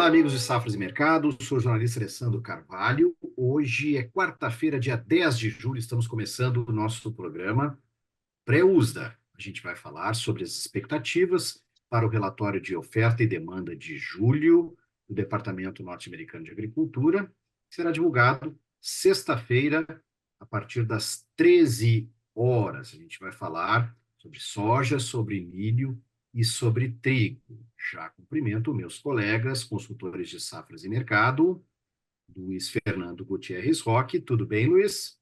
Olá, amigos de Safras e Mercado, sou o jornalista Alessandro Carvalho. Hoje é quarta-feira, dia 10 de julho, estamos começando o nosso programa pré-USDA. A gente vai falar sobre as expectativas para o relatório de oferta e demanda de julho do Departamento Norte-Americano de Agricultura, que será divulgado sexta-feira, a partir das 13 horas. A gente vai falar sobre soja, sobre milho e sobre trigo. Já cumprimento meus colegas, consultores de safras e mercado, Luiz Fernando Gutierrez Roque. Tudo bem, Luiz?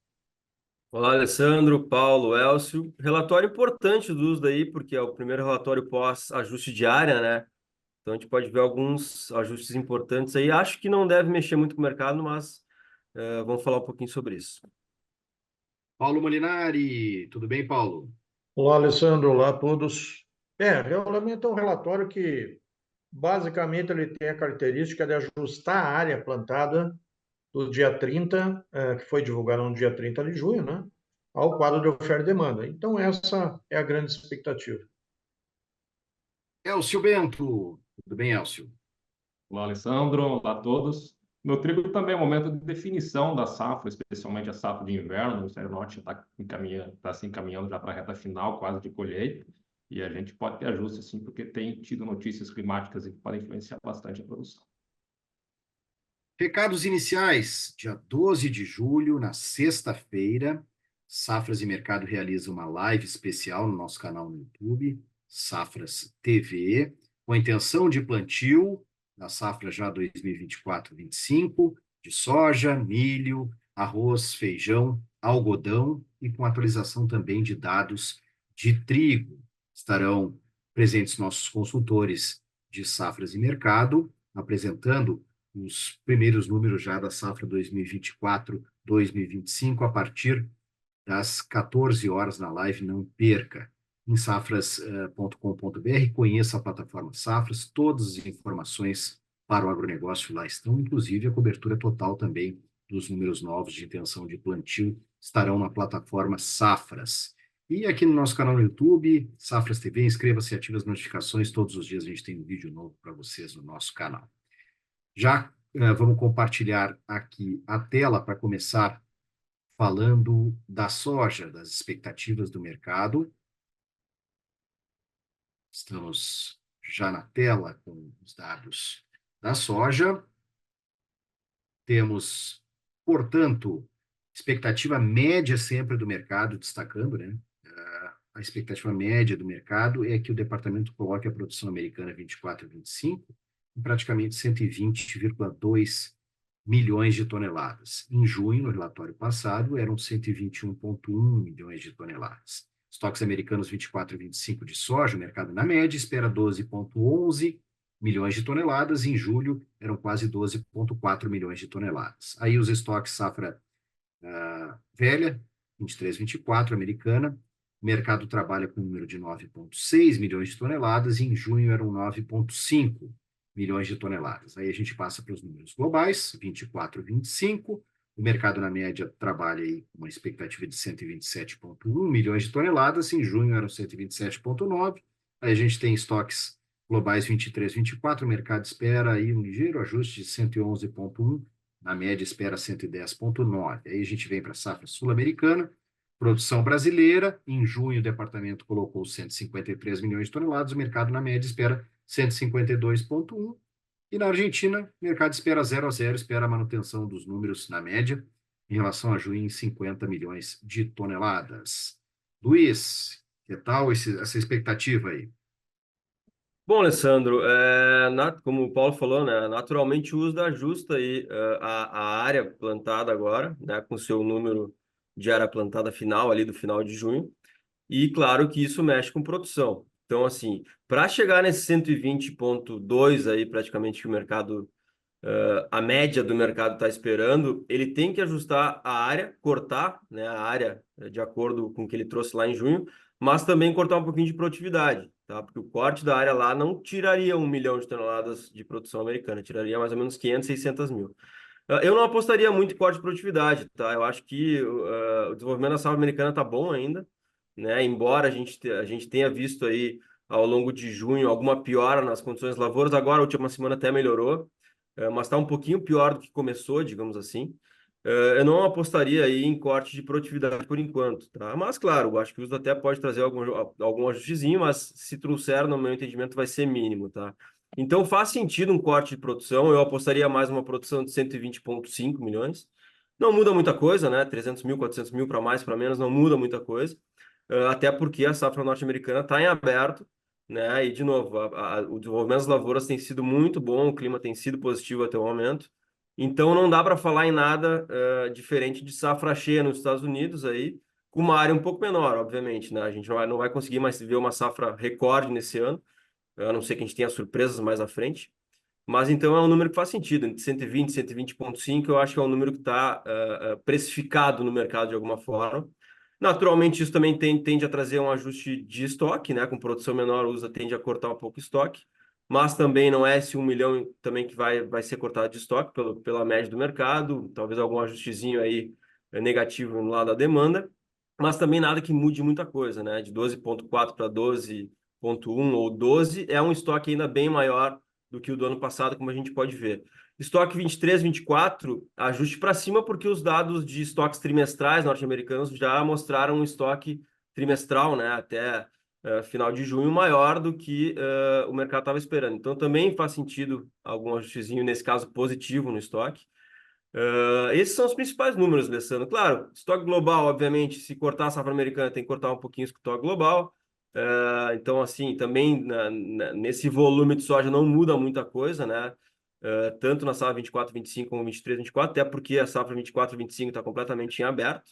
Olá, Alessandro, Paulo, Elcio. Relatório importante do uso daí, porque é o primeiro relatório pós-ajuste de área, né? Então a gente pode ver alguns ajustes importantes aí. Acho que não deve mexer muito com o mercado, mas vamos falar um pouquinho sobre isso. Paulo Molinari. Tudo bem, Paulo? Olá, Alessandro. Olá a todos. Realmente é um relatório que, basicamente, ele tem a característica de ajustar a área plantada do dia 30, que foi divulgado no dia 30 de junho, né, ao quadro de oferta e demanda. Então, essa é a grande expectativa. Elcio Bento. Tudo bem, Elcio? Olá, Alessandro. Olá a todos. No trigo também é um momento de definição da safra, especialmente a safra de inverno. O Ministério Norte está se encaminhando já para a reta final, quase de colheita. E a gente pode ter ajuste, assim, porque tem tido notícias climáticas que podem influenciar bastante a produção. Recados iniciais. Dia 12 de julho, na sexta-feira, Safras e Mercado realiza uma live especial no nosso canal no YouTube, Safras TV, com a intenção de plantio da safra já 2024-25, de soja, milho, arroz, feijão, algodão e com atualização também de dados de trigo. Estarão presentes nossos consultores de Safras e Mercado, apresentando os primeiros números já da safra 2024-2025 a partir das 14 horas na live. Não perca. Em safras.com.br, conheça a plataforma Safras, todas as informações para o agronegócio lá estão, inclusive a cobertura total também dos números novos de intenção de plantio estarão na plataforma Safras. E aqui no nosso canal no YouTube, Safras TV, inscreva-se e ative as notificações. Todos os dias a gente tem um vídeo novo para vocês no nosso canal. Já vamos compartilhar aqui a tela para começar falando da soja, das expectativas do mercado. Estamos já na tela com os dados da soja. Temos, portanto, expectativa média sempre do mercado, destacando, né? A expectativa média do mercado é que o departamento coloque a produção americana 24 e 25 em praticamente 120,2 milhões de toneladas. Em junho, no relatório passado, eram 121,1 milhões de toneladas. Estoques americanos 24 e 25 de soja, o mercado na média espera 12,11 milhões de toneladas. Em julho, eram quase 12,4 milhões de toneladas. Aí os estoques safra velha, 23, 24, americana. O mercado trabalha com um número de 9,6 milhões de toneladas e em junho eram 9,5 milhões de toneladas. Aí a gente passa para os números globais, 24, 25. O mercado, na média, trabalha aí com uma expectativa de 127,1 milhões de toneladas. Em junho eram 127,9. Aí a gente tem estoques globais 23, 24. O mercado espera aí um ligeiro ajuste de 111,1. Na média, espera 110,9. Aí a gente vem para a safra sul-americana. Produção brasileira, em junho o departamento colocou 153 milhões de toneladas, o mercado na média espera 152,1. E na Argentina, o mercado espera 0 a 0, espera a manutenção dos números na média em relação a junho em 50 milhões de toneladas. Luiz, que tal essa expectativa aí? Bom, Alessandro, como o Paulo falou, né, naturalmente o uso da justa aí, a área plantada agora, né, com seu número de área plantada final ali do final de junho, e claro que isso mexe com produção. Então, assim, para chegar nesse 120,2 aí, praticamente que o mercado, a média do mercado está esperando, ele tem que ajustar a área, cortar, né, a área de acordo com o que ele trouxe lá em junho, mas também cortar um pouquinho de produtividade, tá? Porque o corte da área lá não tiraria 1 milhão de toneladas de produção americana, tiraria mais ou menos 500, 600 mil. Eu não apostaria muito em corte de produtividade, tá? Eu acho que o desenvolvimento da safra americana está bom ainda, né? Embora a gente tenha visto aí ao longo de junho alguma piora nas condições de lavouras, agora a última semana até melhorou. mas está um pouquinho pior do que começou, digamos assim. Eu não apostaria aí em corte de produtividade por enquanto, tá? Mas, claro, eu acho que o uso até pode trazer algum ajustezinho, mas se trouxer, no meu entendimento, vai ser mínimo, tá? Então, faz sentido um corte de produção. Eu apostaria mais uma produção de 120,5 milhões. Não muda muita coisa, né? 300 mil, 400 mil para mais, para menos, não muda muita coisa. Até porque a safra norte-americana está em aberto, né? E, de novo, o desenvolvimento das lavouras tem sido muito bom, o clima tem sido positivo até o momento. Então, não dá para falar em nada diferente de safra cheia nos Estados Unidos aí, com uma área um pouco menor, obviamente, né? A gente não vai conseguir mais ver uma safra recorde nesse ano, a não ser que a gente tenha surpresas mais à frente. Mas então é um número que faz sentido, entre 120 e 120,5, eu acho que é um número que está precificado no mercado de alguma forma. Naturalmente, isso também tende a trazer um ajuste de estoque, né? Com produção menor, usa tende a cortar um pouco o estoque, mas também não é esse 1 milhão também que vai ser cortado de estoque pela média do mercado, talvez algum ajustezinho aí negativo no lado da demanda, mas também nada que mude muita coisa, né? De 12,4 para 12,1 ou 12 é um estoque ainda bem maior do que o do ano passado, como a gente pode ver. Estoque 23, 24, ajuste para cima, porque os dados de estoques trimestrais norte-americanos já mostraram um estoque trimestral, né, até final de junho, maior do que o mercado estava esperando. Então, também faz sentido algum ajustezinho, nesse caso, positivo no estoque. Esses são os principais números, Alessandro. Claro, estoque global, obviamente, se cortar a safra americana, tem que cortar um pouquinho o estoque global. Então, assim, também nesse volume de soja não muda muita coisa, né? Tanto na safra 24, 25 como 23, 24, até porque a safra 24, 25 está completamente em aberto,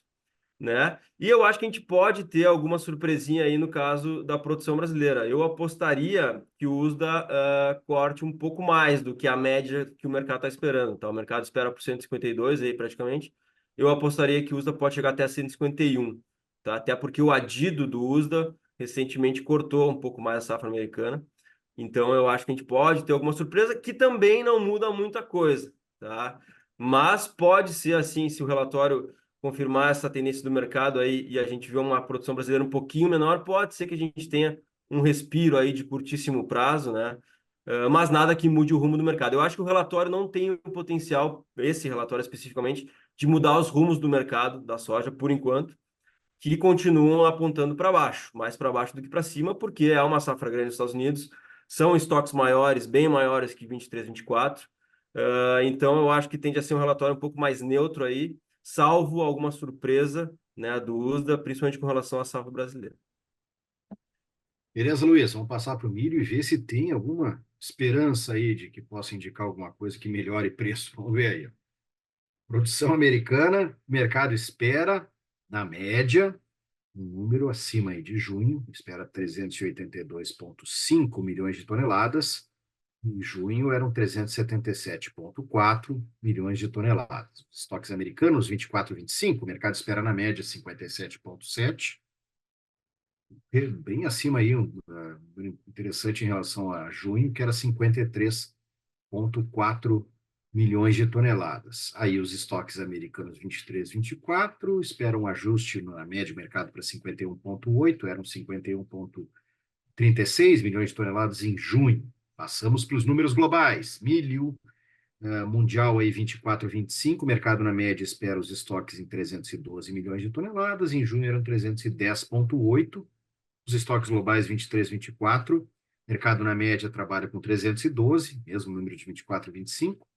né? E eu acho que a gente pode ter alguma surpresinha aí no caso da produção brasileira. Eu apostaria que o USDA corte um pouco mais do que a média que o mercado está esperando, tá? O mercado espera por 152 aí praticamente. Eu apostaria que o USDA pode chegar até 151, tá? Até porque o adido do USDA recentemente cortou um pouco mais a safra americana. Então eu acho que a gente pode ter alguma surpresa que também não muda muita coisa, tá? Mas pode ser assim, se o relatório confirmar essa tendência do mercado aí e a gente vê uma produção brasileira um pouquinho menor, pode ser que a gente tenha um respiro aí de curtíssimo prazo, né? Mas nada que mude o rumo do mercado. Eu acho que o relatório não tem o potencial, esse relatório especificamente, de mudar os rumos do mercado da soja por enquanto, que continuam apontando para baixo, mais para baixo do que para cima, porque é uma safra grande nos Estados Unidos, são estoques maiores, bem maiores que 23, 24. Então, eu acho que tende a ser um relatório um pouco mais neutro aí, salvo alguma surpresa, né, do USDA, principalmente com relação à safra brasileira. Beleza, Luiz? Vamos passar para o milho e ver se tem alguma esperança aí de que possa indicar alguma coisa que melhore preço. Vamos ver aí. Produção americana, mercado espera, na média, um número acima aí de junho, espera 382,5 milhões de toneladas. Em junho eram 377,4 milhões de toneladas. Os estoques americanos, 24 e 25, o mercado espera na média 57,7, bem acima aí, interessante em relação a junho, que era 53,4 milhões de toneladas. Aí os estoques americanos 23, 24 esperam um ajuste na média do mercado para 51,8, eram 51,36 milhões de toneladas em junho. Passamos para os números globais. Milho mundial aí 24, 25, mercado na média espera os estoques em 312 milhões de toneladas, em junho eram 310,8, os estoques globais 23, 24, mercado na média trabalha com 312, mesmo número de 24 e 25,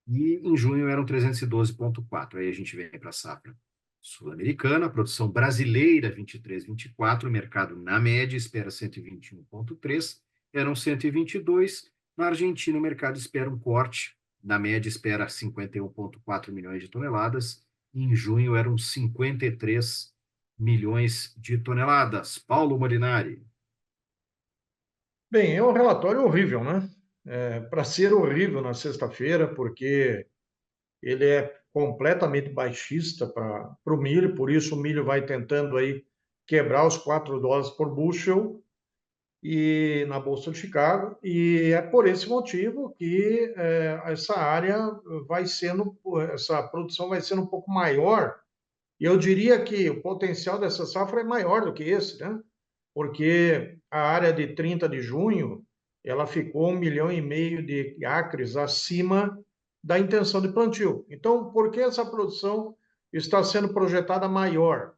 e em junho eram 312,4. Aí a gente vem para a safra sul-americana, produção brasileira 23, 24, mercado na média espera 121,3, eram 122. Na Argentina, o mercado espera um corte, na média espera 51,4 milhões de toneladas, em junho eram 53 milhões de toneladas. Paulo Molinari. Bem, é um relatório horrível, né? Para ser horrível na sexta-feira, porque ele é completamente baixista para o milho, por isso o milho vai tentando aí quebrar os $4 por bushel e na Bolsa de Chicago, e é por esse motivo que essa área vai sendo, essa produção vai sendo um pouco maior, e eu diria que o potencial dessa safra é maior do que esse, né? Porque a área de 30 de junho, ela ficou 1,5 milhão de acres acima da intenção de plantio. Então, por que essa produção está sendo projetada maior?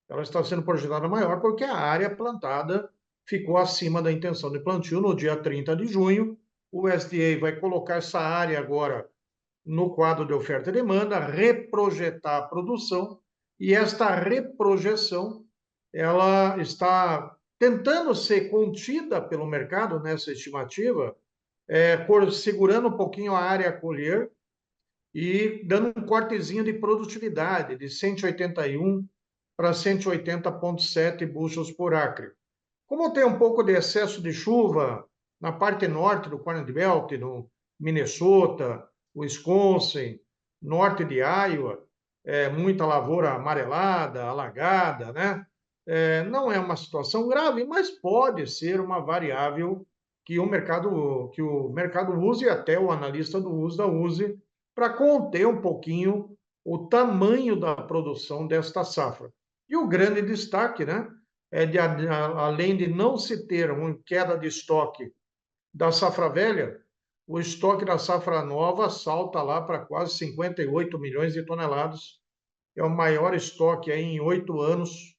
Ela está sendo projetada maior porque a área plantada ficou acima da intenção de plantio no dia 30 de junho. O USDA vai colocar essa área agora no quadro de oferta e demanda, reprojetar a produção, e esta reprojeção ela está tentando ser contida pelo mercado nessa estimativa, segurando um pouquinho a área a colher e dando um cortezinho de produtividade de 181 para 180,7 bushels por acre. Como tem um pouco de excesso de chuva na parte norte do Corn Belt, no Minnesota, Wisconsin, norte de Iowa, muita lavoura amarelada, alagada, né? Não é uma situação grave, mas pode ser uma variável que o mercado use, e até o analista do USDA use, para conter um pouquinho o tamanho da produção desta safra. E o grande destaque, né, além de não se ter uma queda de estoque da safra velha, o estoque da safra nova salta lá para quase 58 milhões de toneladas. É o maior estoque aí em 8 anos,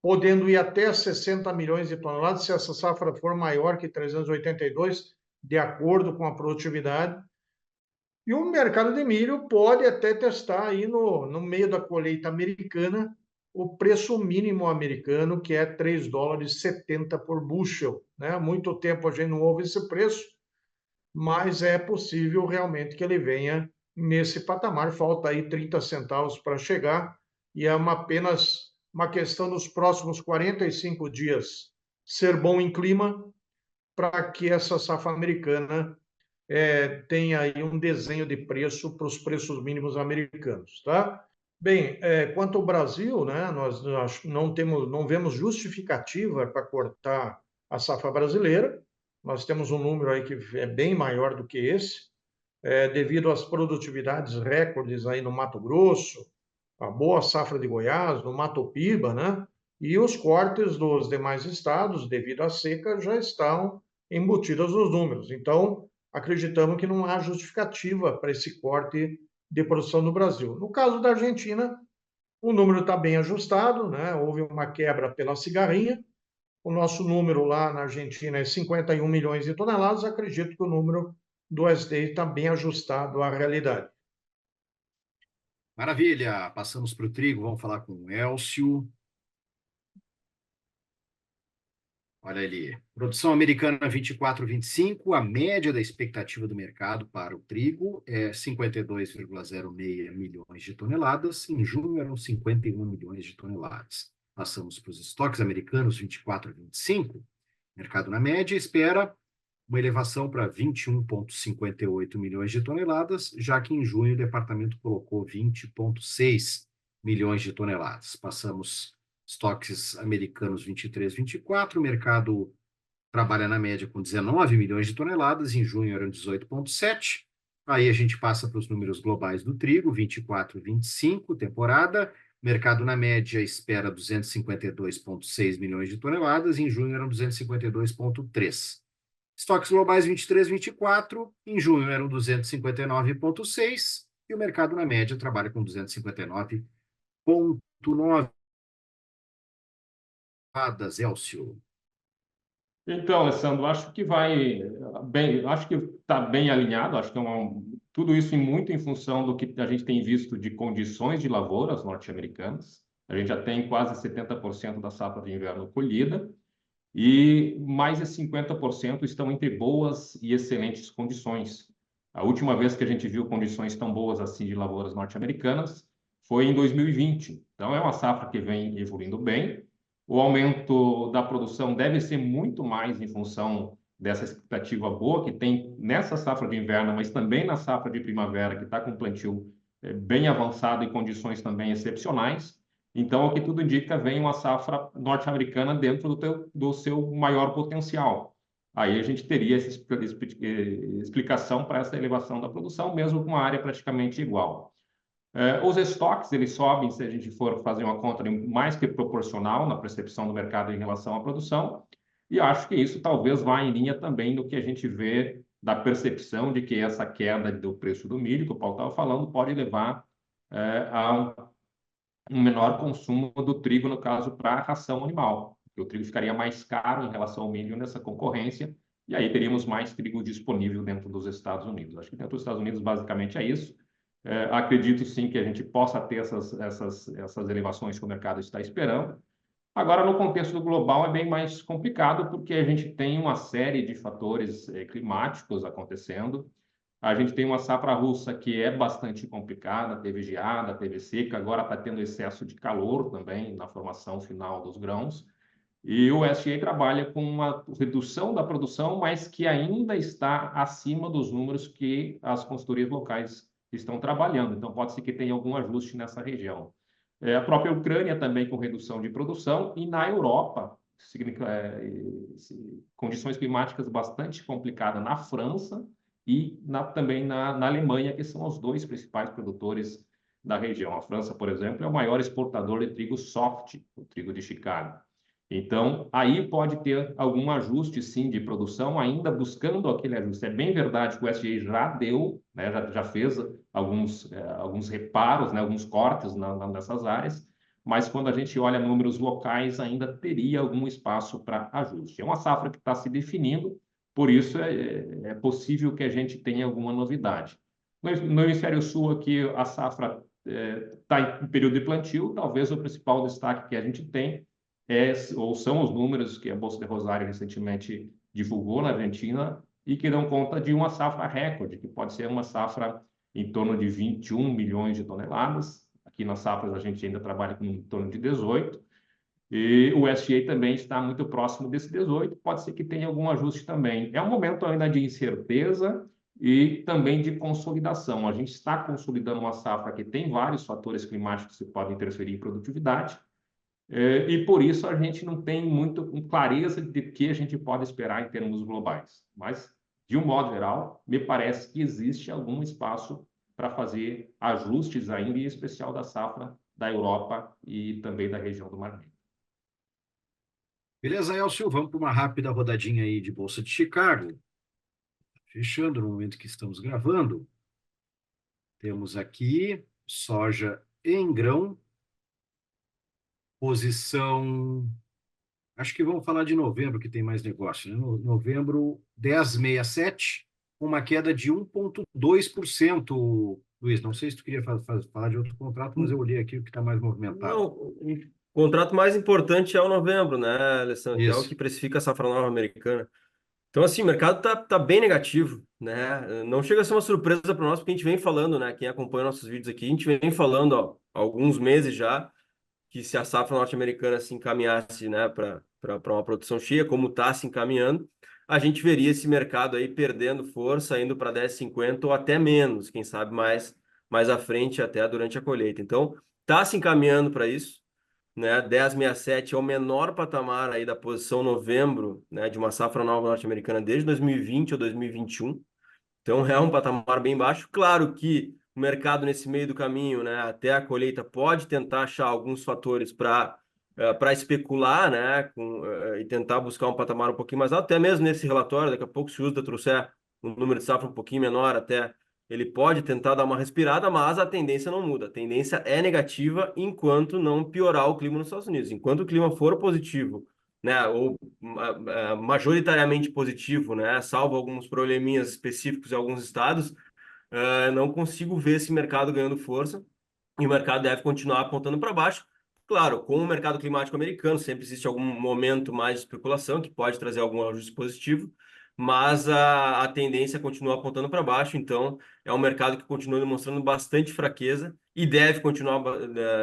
podendo ir até 60 milhões de toneladas se essa safra for maior que 382, de acordo com a produtividade. E o mercado de milho pode até testar aí no meio da colheita americana o preço mínimo americano, que é $3,70 por bushel. Né? Há muito tempo a gente não ouve esse preço, mas é possível realmente que ele venha nesse patamar. Falta aí 30 centavos para chegar, e é apenas uma questão dos próximos 45 dias ser bom em clima para que essa safra americana tenha aí um desenho de preço para os preços mínimos americanos, tá? Bem, quanto ao Brasil, né, nós não vemos justificativa para cortar a safra brasileira. Nós temos um número aí que é bem maior do que esse, devido às produtividades recordes aí no Mato Grosso, a boa safra de Goiás, no Mato Piba, né? E os cortes dos demais estados, devido à seca, já estão embutidos nos números. Então, acreditamos que não há justificativa para esse corte de produção no Brasil. No caso da Argentina, o número está bem ajustado, né? Houve uma quebra pela cigarrinha. O nosso número lá na Argentina é 51 milhões de toneladas. Acredito que o número do USDA está bem ajustado à realidade. Maravilha, passamos para o trigo, vamos falar com o Elcio. Olha ali, produção americana 24-25, a média da expectativa do mercado para o trigo é 52,06 milhões de toneladas, em junho eram 51 milhões de toneladas. Passamos para os estoques americanos 24-25, mercado na média espera uma elevação para 21,58 milhões de toneladas, já que em junho o departamento colocou 20,6 milhões de toneladas. Passamos estoques americanos 23-24, o mercado trabalha na média com 19 milhões de toneladas, em junho eram 18,7. Aí a gente passa para os números globais do trigo, 24-25, temporada. Mercado na média espera 252,6 milhões de toneladas, em junho eram 252,3. Estoques globais 23-24, em junho eram 259,6 e o mercado na média trabalha com 259,9. Elcio. Então, Alessandro, acho que vai bem, acho que está bem alinhado, acho que tudo isso muito em função do que a gente tem visto de condições de lavouras norte-americanas. A gente já tem quase 70% da safra de inverno colhida e mais de 50% estão entre boas e excelentes condições. A última vez que a gente viu condições tão boas assim de lavouras norte-americanas foi em 2020. Então, é uma safra que vem evoluindo bem. O aumento da produção deve ser muito mais em função dessa expectativa boa que tem nessa safra de inverno, mas também na safra de primavera, que está com plantio bem avançado e condições também excepcionais. Então, ao que tudo indica, vem uma safra norte-americana dentro do seu maior potencial. Aí a gente teria essa explicação para essa elevação da produção, mesmo com uma área praticamente igual. Os estoques, eles sobem se a gente for fazer uma conta mais que proporcional na percepção do mercado em relação à produção, e acho que isso talvez vá em linha também do que a gente vê da percepção de que essa queda do preço do milho, que o Paulo estava falando, pode levar a um menor consumo do trigo, no caso, para a ração animal. Porque o trigo ficaria mais caro em relação ao milho nessa concorrência, e aí teríamos mais trigo disponível dentro dos Estados Unidos. Acho que dentro dos Estados Unidos, basicamente, é isso. Acredito, sim, que a gente possa ter essas elevações que o mercado está esperando. Agora, no contexto global, é bem mais complicado, porque a gente tem uma série de fatores climáticos acontecendo. A gente tem uma safra russa que é bastante complicada, teve geada, teve seca, agora está tendo excesso de calor também na formação final dos grãos. E o USDA trabalha com uma redução da produção, mas que ainda está acima dos números que as consultorias locais estão trabalhando. Então, pode ser que tenha algum ajuste nessa região. A própria Ucrânia também com redução de produção, e na Europa, condições climáticas bastante complicadas na França e também na Alemanha, que são os dois principais produtores da região. A França, por exemplo, é o maior exportador de trigo soft, o trigo de Chicago. Então, aí pode ter algum ajuste, sim, de produção, ainda buscando aquele ajuste. É bem verdade que o USDA já deu, né, já fez alguns reparos, né, alguns cortes nessas áreas, mas quando a gente olha números locais, ainda teria algum espaço para ajuste. É uma safra que está se definindo, por isso é possível que a gente tenha alguma novidade. No hemisfério sul, aqui, a safra está em período de plantio, talvez o principal destaque que a gente tem são os números que a Bolsa de Rosário recentemente divulgou na Argentina e que dão conta de uma safra recorde, que pode ser uma safra em torno de 21 milhões de toneladas. Aqui nas safras a gente ainda trabalha com em torno de 18. E o USDA também está muito próximo desse 18, pode ser que tenha algum ajuste também. É um momento ainda de incerteza e também de consolidação. A gente está consolidando uma safra que tem vários fatores climáticos que podem interferir em produtividade, e por isso a gente não tem muito clareza de que a gente pode esperar em termos globais. Mas, de um modo geral, me parece que existe algum espaço para fazer ajustes ainda, em especial da safra da Europa e também da região do Mar Negro. Beleza, Elcio, vamos para uma rápida rodadinha aí de Bolsa de Chicago. Fechando no momento que estamos gravando. Temos aqui soja em grão, posição, acho que vamos falar de novembro, que tem mais negócio, né? Novembro, 10,67, uma queda de 1,2%. Luiz, não sei se tu queria falar de outro contrato, mas eu olhei aqui o que está mais movimentado. Não, o contrato mais importante é o novembro, né, Alessandro? Que é o Isso. que precifica a safra nova americana. Então, assim, o mercado tá bem negativo, né? Não chega a ser uma surpresa para nós, porque a gente vem falando, né? Quem acompanha nossos vídeos aqui, a gente vem falando há alguns meses já que se a safra norte-americana se encaminhasse, né, para uma produção cheia, como está se encaminhando, a gente veria esse mercado aí perdendo força, indo para 10,50 ou até menos, quem sabe mais à frente, até durante a colheita. Então, está se encaminhando para isso, né? 10,67 é o menor patamar aí da posição novembro, né, de uma safra nova norte-americana desde 2020 ou 2021. Então é um patamar bem baixo. Claro que o mercado nesse meio do caminho, né, até a colheita pode tentar achar alguns fatores para especular, né, e tentar buscar um patamar um pouquinho mais alto. Até mesmo nesse relatório, daqui a pouco, se o USDA trouxer um número de safra um pouquinho menor, até ele pode tentar dar uma respirada, mas a tendência não muda. A tendência é negativa enquanto não piorar o clima nos Estados Unidos. Enquanto o clima for positivo, né, ou majoritariamente positivo, né, salvo alguns probleminhas específicos em alguns estados, não consigo ver esse mercado ganhando força, e o mercado deve continuar apontando para baixo. Claro, com o mercado climático americano, sempre existe algum momento mais de especulação que pode trazer algum ajuste positivo, mas a tendência continua apontando para baixo, então é um mercado que continua demonstrando bastante fraqueza e deve continuar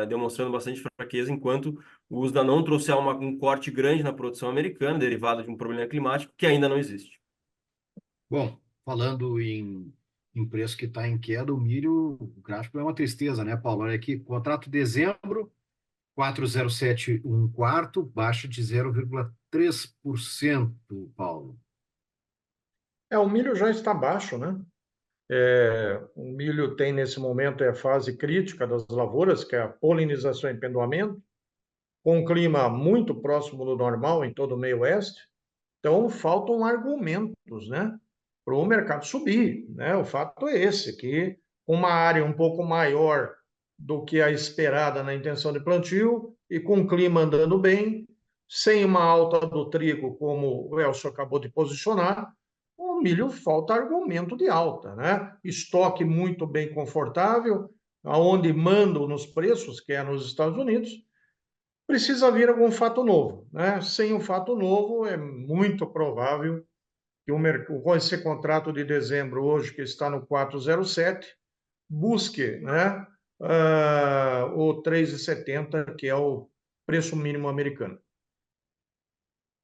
demonstrando bastante fraqueza enquanto o USDA não trouxer um corte grande na produção americana, derivado de um problema climático que ainda não existe. Bom, falando em preço que está em queda, o milho, o gráfico é uma tristeza, né, Paulo? Olha aqui, contrato dezembro, 4,07 um quarto, baixa de 0,3%, Paulo. O milho já está baixo, né? O milho tem, nesse momento, a fase crítica das lavouras, que é a polinização e pendoamento, com um clima muito próximo do normal em todo o meio oeste. Então, faltam argumentos, né? para o mercado subir, né? O fato é esse, que uma área um pouco maior do que a esperada na intenção de plantio e com o clima andando bem, sem uma alta do trigo, como o Elcio acabou de posicionar, o milho falta argumento de alta, né? Estoque muito bem confortável, aonde mandam nos preços, que é nos Estados Unidos, precisa vir algum fato novo, né? Sem um fato novo, é muito provável que com esse contrato de dezembro hoje, que está no 407, busque, né, o 3,70, que é o preço mínimo americano.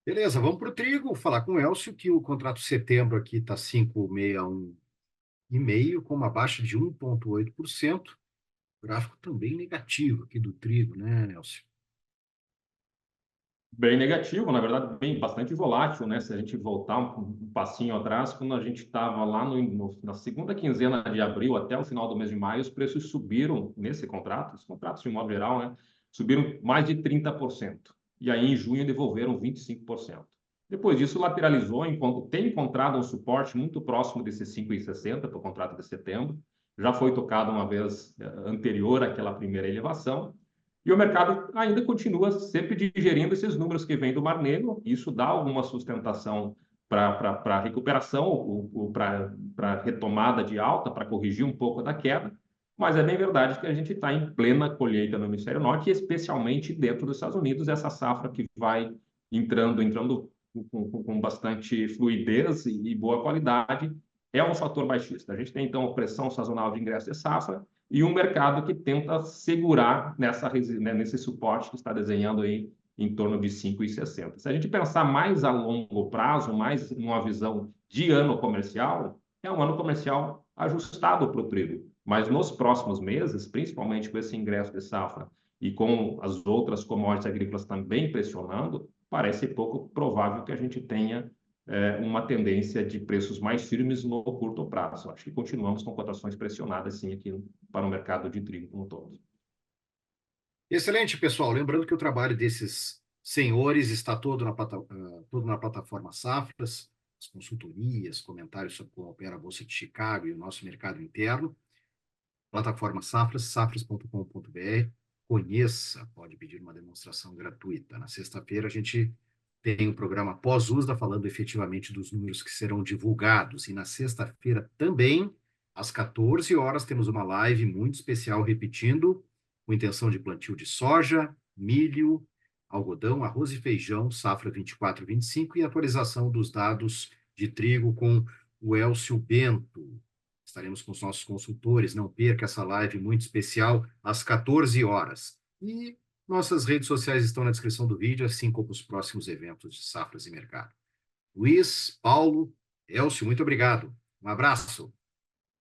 Beleza, vamos para o trigo, falar com o Elcio, que o contrato setembro aqui está 561,5, com uma baixa de 1,8%. Gráfico também negativo aqui do trigo, né, Elcio? Bem negativo, na verdade, bastante volátil, né? Se a gente voltar um passinho atrás, quando a gente estava lá na segunda quinzena de abril até o final do mês de maio, os preços subiram nesse contrato, os contratos de modo geral, né? Subiram mais de 30%. E aí, em junho, devolveram 25%. Depois disso, lateralizou, tem encontrado um suporte muito próximo desses 5,60 para o contrato de setembro. Já foi tocado uma vez anterior àquela primeira elevação. E o mercado ainda continua sempre digerindo esses números que vêm do Mar Negro. Isso dá alguma sustentação para a recuperação, para retomada de alta, para corrigir um pouco da queda. Mas é bem verdade que a gente está em plena colheita no Hemisfério Norte, especialmente dentro dos Estados Unidos, essa safra que vai entrando com bastante fluidez e boa qualidade, é um fator baixista. A gente tem, então, pressão sazonal de ingresso de safra, e um mercado que tenta segurar nesse suporte que está desenhando aí em torno de 5,60. Se a gente pensar mais a longo prazo, mais numa visão de ano comercial, é um ano comercial ajustado para o trigo. Mas nos próximos meses, principalmente com esse ingresso de safra e com as outras commodities agrícolas também pressionando, parece pouco provável que a gente tenha uma tendência de preços mais firmes no curto prazo. Acho que continuamos com cotações pressionadas, sim, aqui para o mercado de trigo como um todo. Excelente, pessoal. Lembrando que o trabalho desses senhores está todo na plataforma Safras, as consultorias, comentários sobre como opera a Bolsa de Chicago e o nosso mercado interno. Plataforma Safras, safras.com.br. Conheça, pode pedir uma demonstração gratuita. Na sexta-feira a gente tem um programa pós-USDA falando efetivamente dos números que serão divulgados. E na sexta-feira também, às 14 horas, temos uma live muito especial repetindo, com intenção de plantio de soja, milho, algodão, arroz e feijão, safra 24-25 e atualização dos dados de trigo com o Elcio Bento. Estaremos com os nossos consultores, não perca essa live muito especial às 14 horas. E nossas redes sociais estão na descrição do vídeo, assim como os próximos eventos de Safras e Mercado. Luiz, Paulo, Elcio, muito obrigado. Um abraço.